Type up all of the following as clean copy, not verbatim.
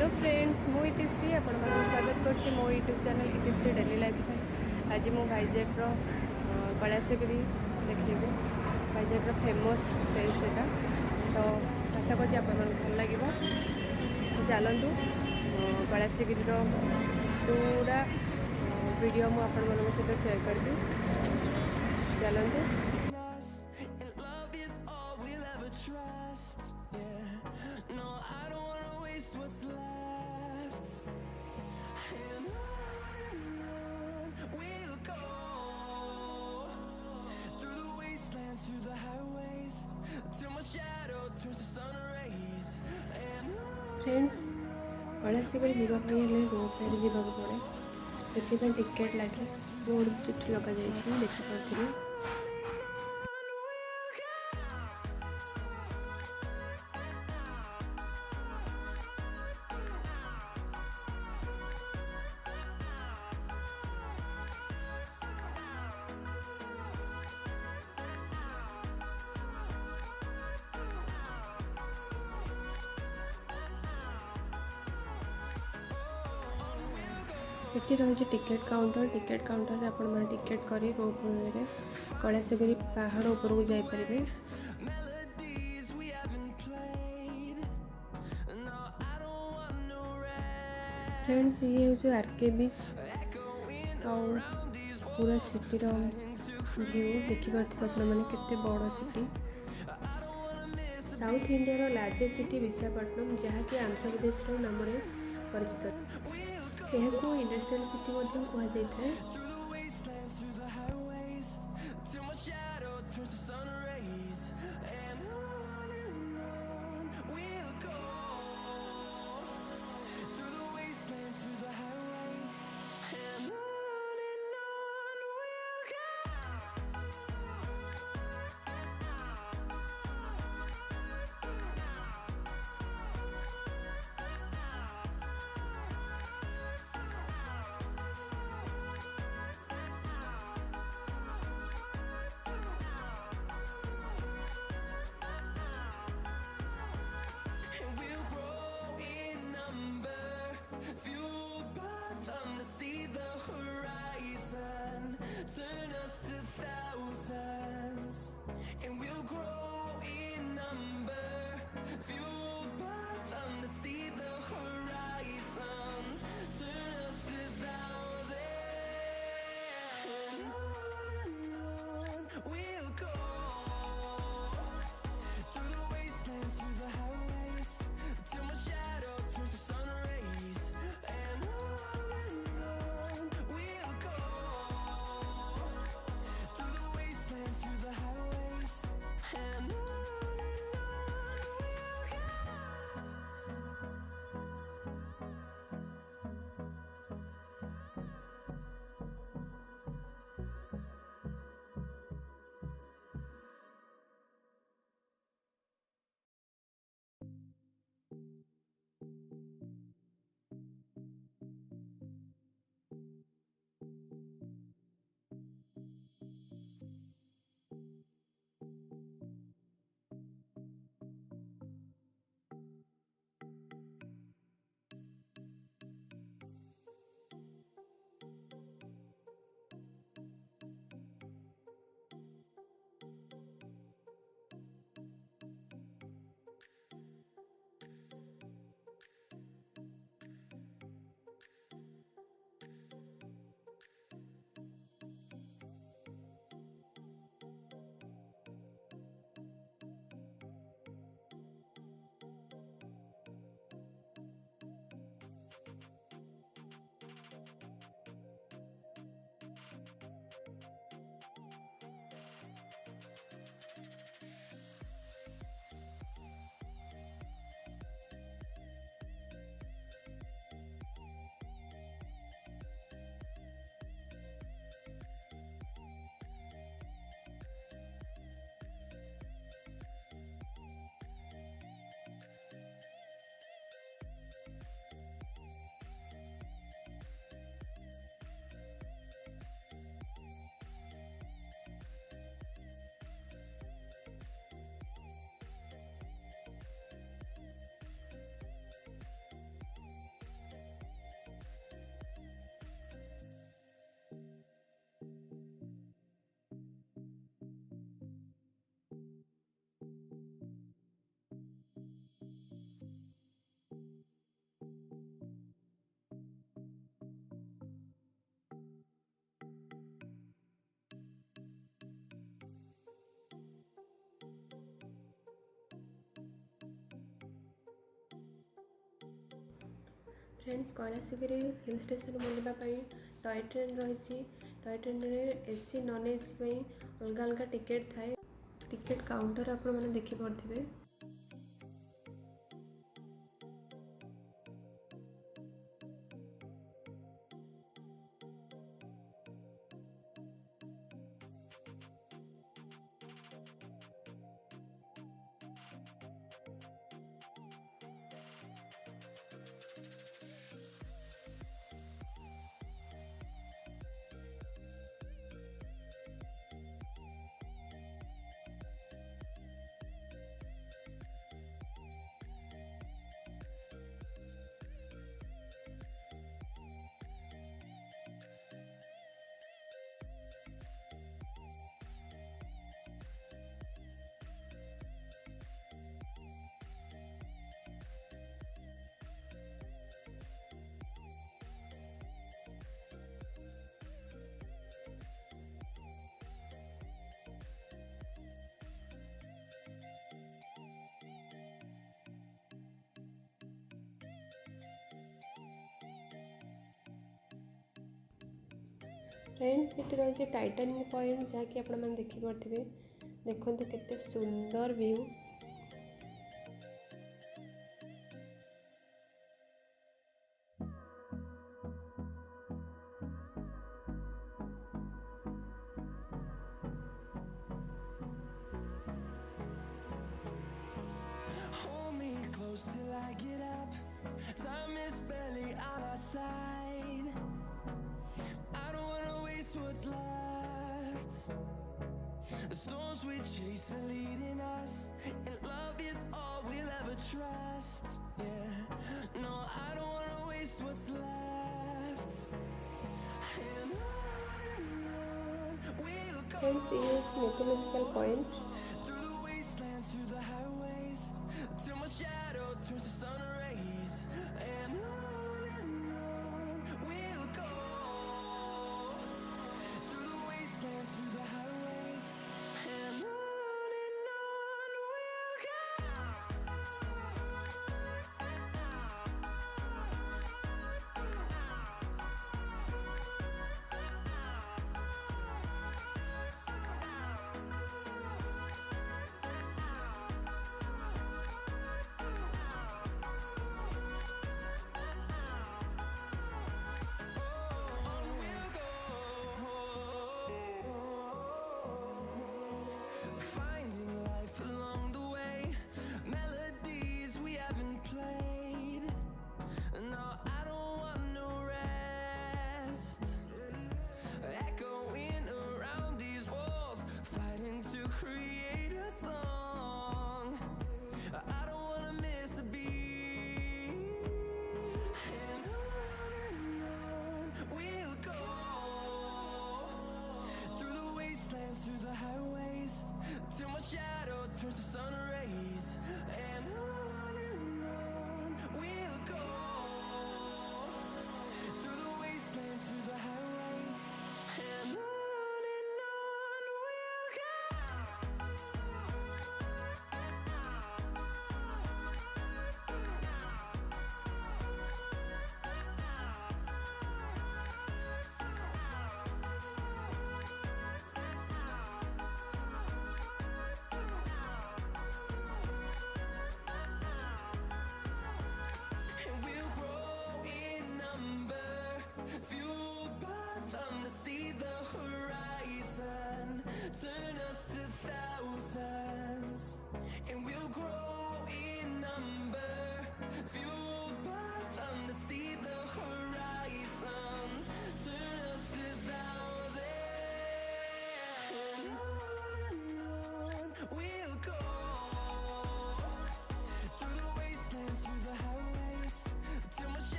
Hello friends मु इतिश्री आपण स्वागत करछि मो यूट्यूब चैनल इतिश्री डेली लाइफ। आज मु भाईजेप्र कैलाशगिरी देखिए भाईजेप्र फेमस प्लेस एटा तो आशा करछि आपण भल लगे। चलतु कैलाशगिरी पूरा वीडियो मु आपण सहित शेयर करी। चलतु फ्रेंड्स कैलाशगिरी जावाई रोपवे जावाक पड़े से टिकेट लगे बोर्ड चिठी लग देखिए। ये रही टिकेट काउंटर आपण टिकेट करी रोपवे कैलाशगिरी पहाड़ ऊपर को जापर। फ्रेंड्स ये हूँ आरके बीच पूरा सिटीर व्यू देखिए केते बड़ city. South India largest city Visakhapatnam जहाँकि आंध्र प्रदेश नाम परिचित। यह को इंडस्ट्रियल सिटी कहुए। फ्रेंड्स कैलाशगिरी हिल स्टेशन बुलवाई टॉय ट्रेन रही। टॉय ट्रेन में एसी नॉन एसी अलग अलग टिकेट थाए। टिकेट काउंटर आपण मैंने देखिपे। फ्रेंड्स ये रही टाइटानिक पॉइंट जहाँकि आपण मैंने देखिपे। देखो केते सुंदर view. Hold me close till I get up. Time is barely on our side. I don't wanna waste what's left. The storms we chase are leading us, and love is all we'll ever trust. Yeah, no, I don't wanna waste what's left. And on we'll go. Friends ये mythological point। Through the wastelands, through the highways, till my shadow turns to sun rays. And on we'll go. Through the wastelands, through the highways, and on we'll go.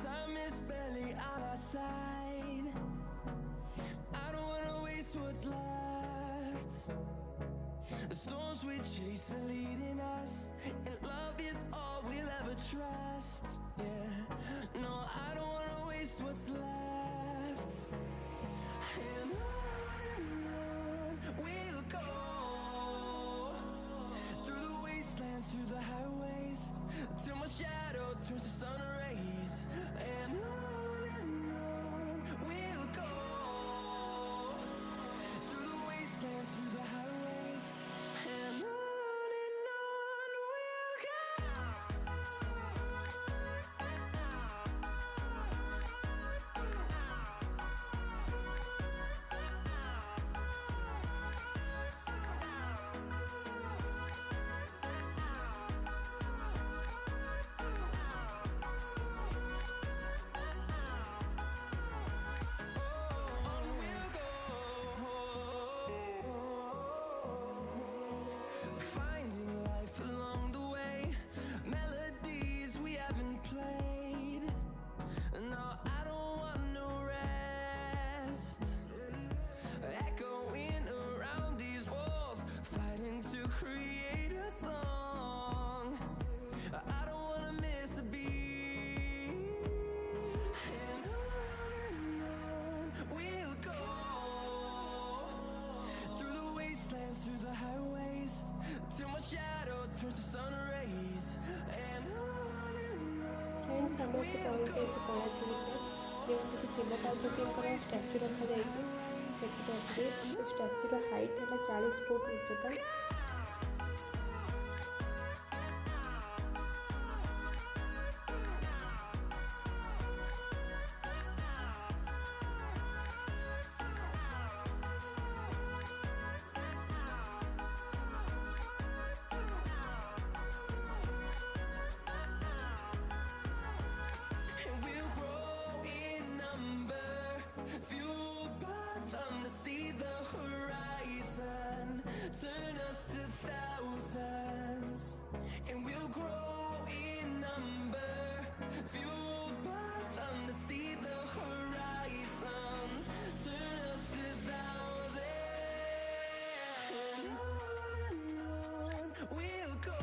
Time is barely on our side. I don't wanna waste what's left. The storms we chase are leading us, and love is all we'll ever trust. Yeah, no, I don't wanna waste what's left. And on we'll go, through the wastelands, through the highways, till my shadow turns to sun rays. And on we'll go, through the wastelands, through the highways, and on we'll go. Finding life along the way, melodies we haven't played. No, I don't want no rest. Echoing around these walls, fighting to create a song. I don't wanna miss a beat. And on we'll go, through the wastelands, through the highways, till my shadow turns to sun rays. And friends आम से पहुँचे कलाश्री जोकि Shiv Parvati statue रखा स्टाच्यूर height है 40 foot उच्चता। and we'll grow in number, fueled by them to see the horizon, turn us to thousands. And we'll grow in number, fueled by them to see the horizon, turn us to thousands. And on we'll go,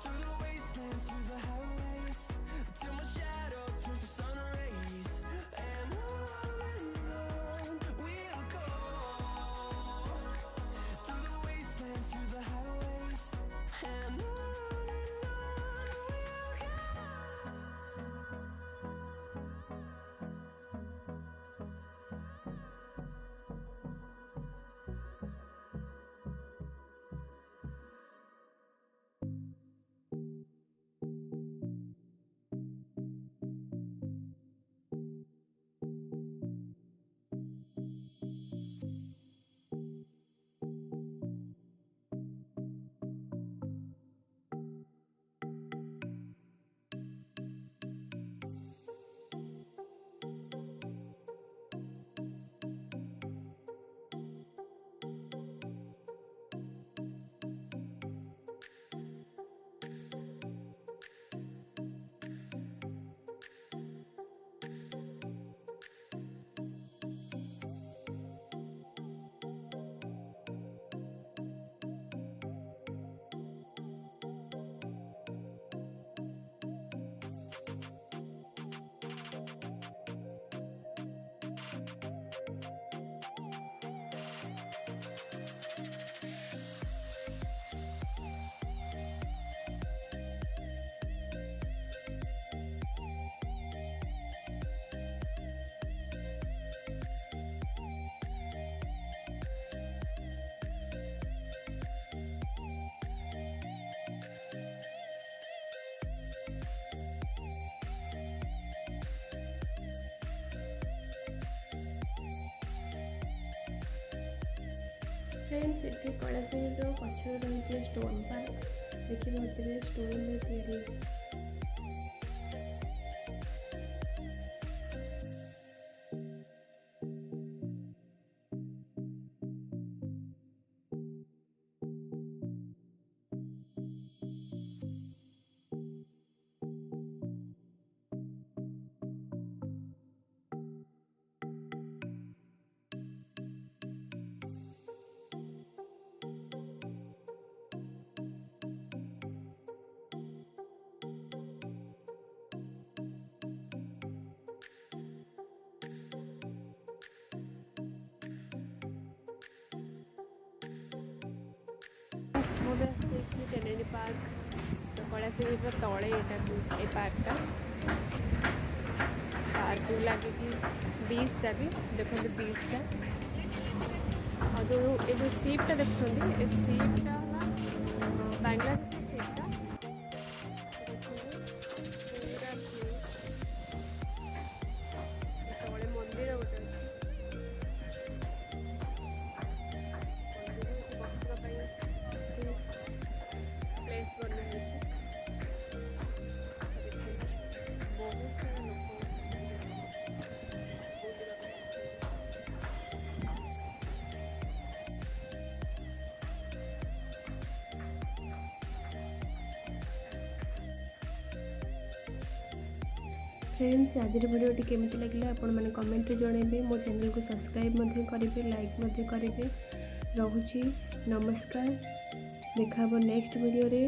through the wastelands, through the highways, till my shadow turns to sun rays. And on we'll go, through the wastelands, through the highways, and on we'll go. Friends ये कलाश्री पचर रही stone park देखिए stone में तैयारी ମୁଁ ବି ଆସିଛି ଟେନେରୀ park ତ କୈଳାସଗିରିର ତଳେ ଏ ପାର୍କଟା ପାର୍କ ଲାଗିକି ବିଚ୍ଟା ବି ଦେଖନ୍ତୁ ବିଚ୍ଟା और जो ये जो सीपटा देखते ये सीपटा बांग्लादेश सीपटा तले मंदिर गोटे बसवा प्लेस बना बहुत सारा लोग फ्रेंड्स आज भिडियोटी केमी लगे आपण मैंने कमेंट जनइबे मो चैनल को सब्सक्राइब करेंगे लाइक करेंगे। रोची नमस्कार देखा नेक्स्ट वीडियो रे।